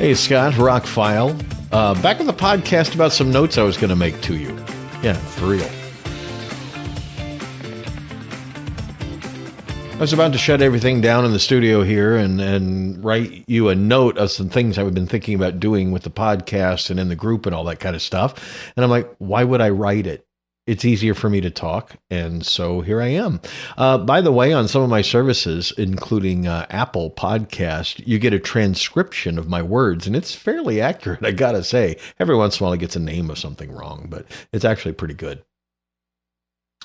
Hey, Scott, ROCKFILE. Back with a podcast about some notes I was going to make to you. Yeah, for real. I was about to shut everything down in the studio here and write you a note of some things I've been thinking about doing with the podcast and in the group and all that kind of stuff. And I'm like, why would I write it? It's easier for me to talk. And so here I am. By the way, on some of my services, including Apple Podcast, you get a transcription of my words, and it's fairly accurate, I gotta say. Every once in a while it gets a name of something wrong, but it's actually pretty good.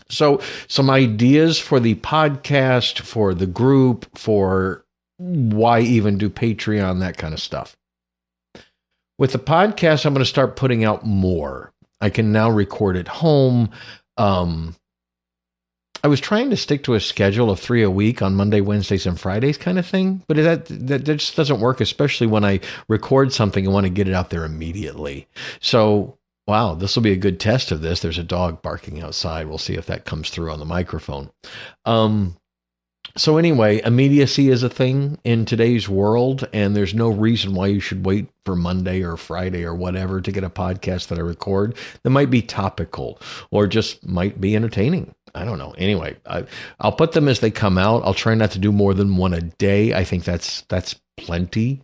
So some ideas for the podcast, for the group, for why even do Patreon, that kind of stuff. With the podcast, I'm going to start putting out more. I can now record at home. I was trying to stick to a schedule of 3 a week on Monday, Wednesdays, and Fridays kind of thing, but that just doesn't work, especially when I record something and want to get it out there immediately. So, wow, this will be a good test of this. There's a dog barking outside. We'll see if that comes through on the microphone. So anyway, immediacy is a thing in today's world, and there's no reason why you should wait for Monday or Friday or whatever to get a podcast that I record that might be topical or just might be entertaining. I don't know. Anyway, I'll put them as they come out. I'll try not to do more than one a day. I think that's plenty.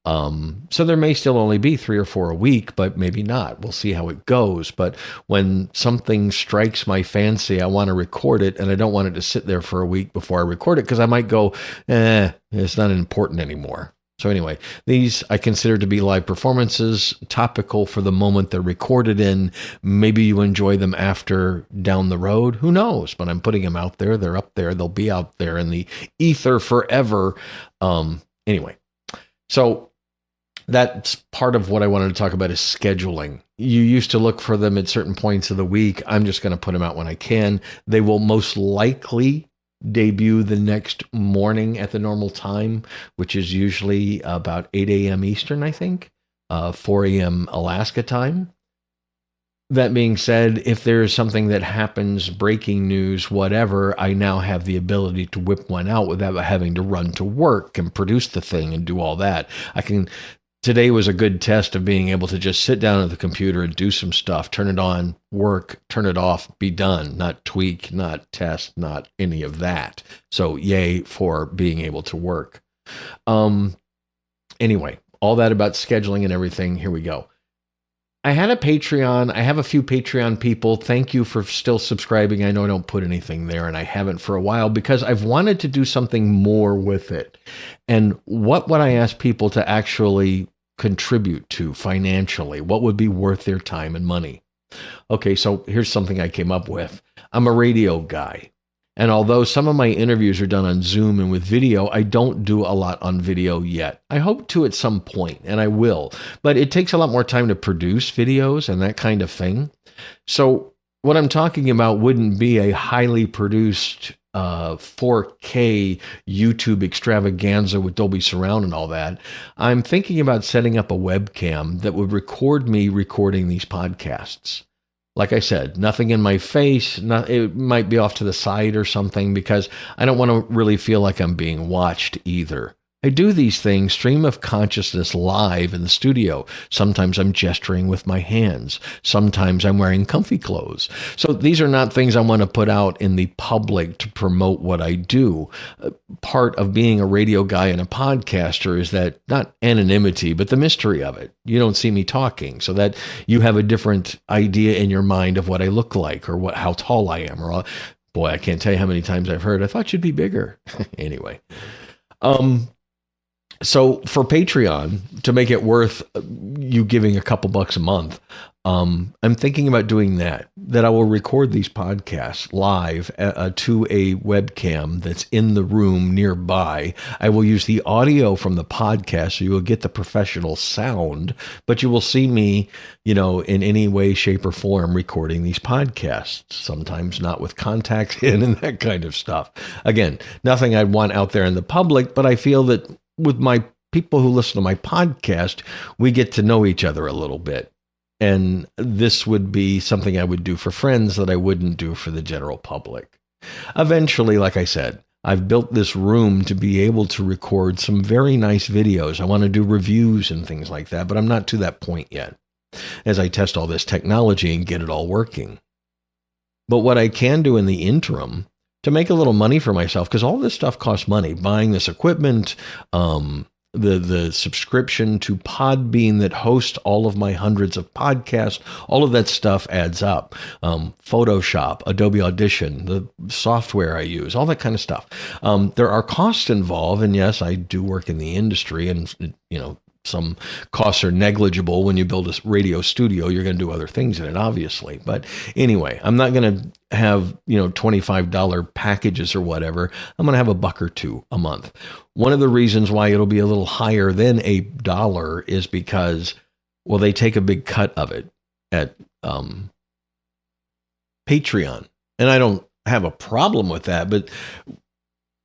So there may still only be 3 or 4 a week, but maybe not. We'll see how it goes. But when something strikes my fancy, I want to record it, and I don't want it to sit there for a week before I record it, because I might go, it's not important anymore. So anyway, these I consider to be live performances, topical for the moment they're recorded in. Maybe you enjoy them after down the road. Who knows? But I'm putting them out there. They're up there. They'll be out there in the ether forever. Anyway. So that's part of what I wanted to talk about is scheduling. You used to look for them at certain points of the week. I'm just going to put them out when I can. They will most likely debut the next morning at the normal time, which is usually about 8 a.m. Eastern, I think, 4 a.m. Alaska time. That being said, if there is something that happens, breaking news, whatever, I now have the ability to whip one out without having to run to work and produce the thing and do all that. Today was a good test of being able to just sit down at the computer and do some stuff, turn it on, work, turn it off, be done, not tweak, not test, not any of that. So yay for being able to work. Anyway, all that about scheduling and everything. Here we go. I had a Patreon. I have a few Patreon people. Thank you for still subscribing. I know I don't put anything there, and I haven't for a while because I've wanted to do something more with it. And what would I ask people to actually contribute to financially? What would be worth their time and money? Okay, so here's something I came up with. I'm a radio guy. And although some of my interviews are done on Zoom and with video, I don't do a lot on video yet. I hope to at some point, and I will. But it takes a lot more time to produce videos and that kind of thing. So what I'm talking about wouldn't be a highly produced 4K YouTube extravaganza with Dolby Surround and all that. I'm thinking about setting up a webcam that would record me recording these podcasts. Like I said, nothing in my face. It might be off to the side or something because I don't want to really feel like I'm being watched either. I do these things, stream of consciousness, live in the studio. Sometimes I'm gesturing with my hands. Sometimes I'm wearing comfy clothes. So these are not things I want to put out in the public to promote what I do. Part of being a radio guy and a podcaster is that not anonymity, but the mystery of it. You don't see me talking, so that you have a different idea in your mind of what I look like or how tall I am. Or boy, I can't tell you how many times I've heard, I thought you'd be bigger. Anyway. So for Patreon, to make it worth you giving a couple bucks a month, I'm thinking about doing that I will record these podcasts live to a webcam that's in the room nearby. I will use the audio from the podcast, so you will get the professional sound, but you will see me, in any way, shape, or form recording these podcasts, sometimes not with contacts in and that kind of stuff. Again, nothing I'd want out there in the public, but I feel that with my people who listen to my podcast, we get to know each other a little bit. And this would be something I would do for friends that I wouldn't do for the general public. Eventually, like I said, I've built this room to be able to record some very nice videos. I want to do reviews and things like that, but I'm not to that point yet as I test all this technology and get it all working. But what I can do in the interim to make a little money for myself, because all this stuff costs money, buying this equipment, the subscription to Podbean that hosts all of my hundreds of podcasts, all of that stuff adds up. Photoshop, Adobe Audition, the software I use, all that kind of stuff. There are costs involved, and yes, I do work in the industry, and some costs are negligible. When you build a radio studio, you're going to do other things in it, obviously. But anyway, I'm not going to have, $25 packages or whatever. I'm going to have $1 or $2 a month. One of the reasons why it'll be a little higher than $1 is because, well, they take a big cut of it at Patreon. And I don't have a problem with that, but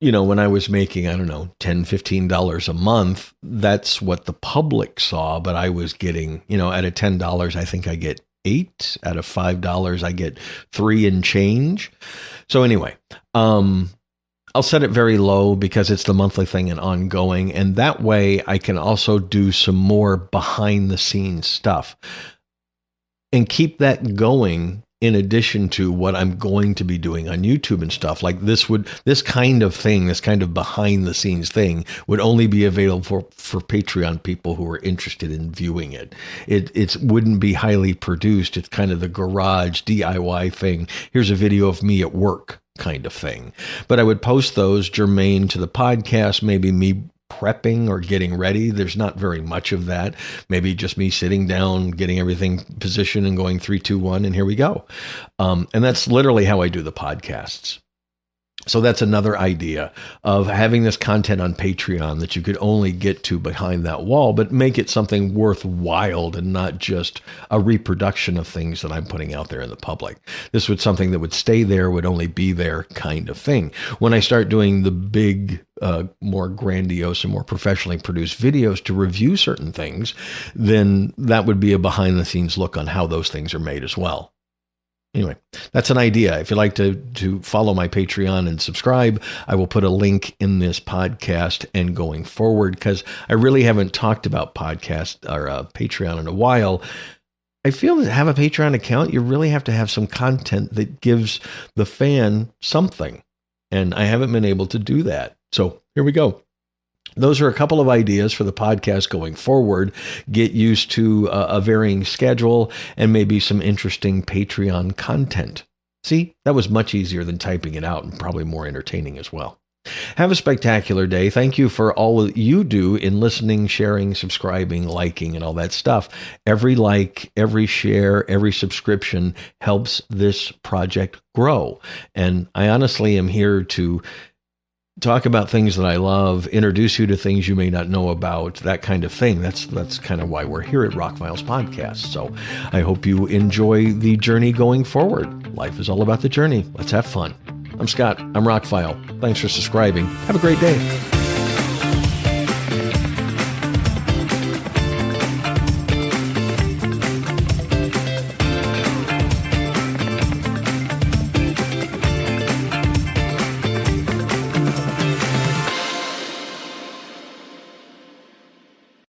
when I was making, I don't know, $10, $15 a month, that's what the public saw. But I was getting, out of $10, I think I get 8. Out of $5, I get 3 and change. So anyway, I'll set it very low because it's the monthly thing and ongoing. And that way I can also do some more behind the scenes stuff and keep that going, in addition to what I'm going to be doing on YouTube and stuff. Like this kind of thing, this kind of behind the scenes thing would only be available for Patreon people who are interested in viewing it. It wouldn't be highly produced. It's kind of the garage DIY thing. Here's a video of me at work kind of thing. But I would post those germane to the podcast, maybe me prepping or getting ready. There's not very much of that. Maybe just me sitting down, getting everything positioned and going 3, 2, 1, and here we go. And that's literally how I do the podcasts. So that's another idea of having this content on Patreon that you could only get to behind that wall, but make it something worthwhile and not just a reproduction of things that I'm putting out there in the public. This was something that would stay there, would only be there kind of thing. When I start doing the big, more grandiose and more professionally produced videos to review certain things, then that would be a behind the scenes look on how those things are made as well. Anyway, that's an idea. If you'd like to follow my Patreon and subscribe, I will put a link in this podcast and going forward, because I really haven't talked about podcast or Patreon in a while. I feel that to have a Patreon account, you really have to have some content that gives the fan something. And I haven't been able to do that. So here we go. Those are a couple of ideas for the podcast going forward. Get used to a varying schedule and maybe some interesting Patreon content. See, that was much easier than typing it out and probably more entertaining as well. Have a spectacular day. Thank you for all that you do in listening, sharing, subscribing, liking, and all that stuff. Every like, every share, every subscription helps this project grow. And I honestly am here to talk about things that I love, introduce you to things you may not know about, that kind of thing. That's kind of why we're here at ROCKFILE's podcast. So I hope you enjoy the journey going forward. Life is all about the journey. Let's have fun. I'm Scott. I'm ROCKFILE. Thanks for subscribing. Have a great day.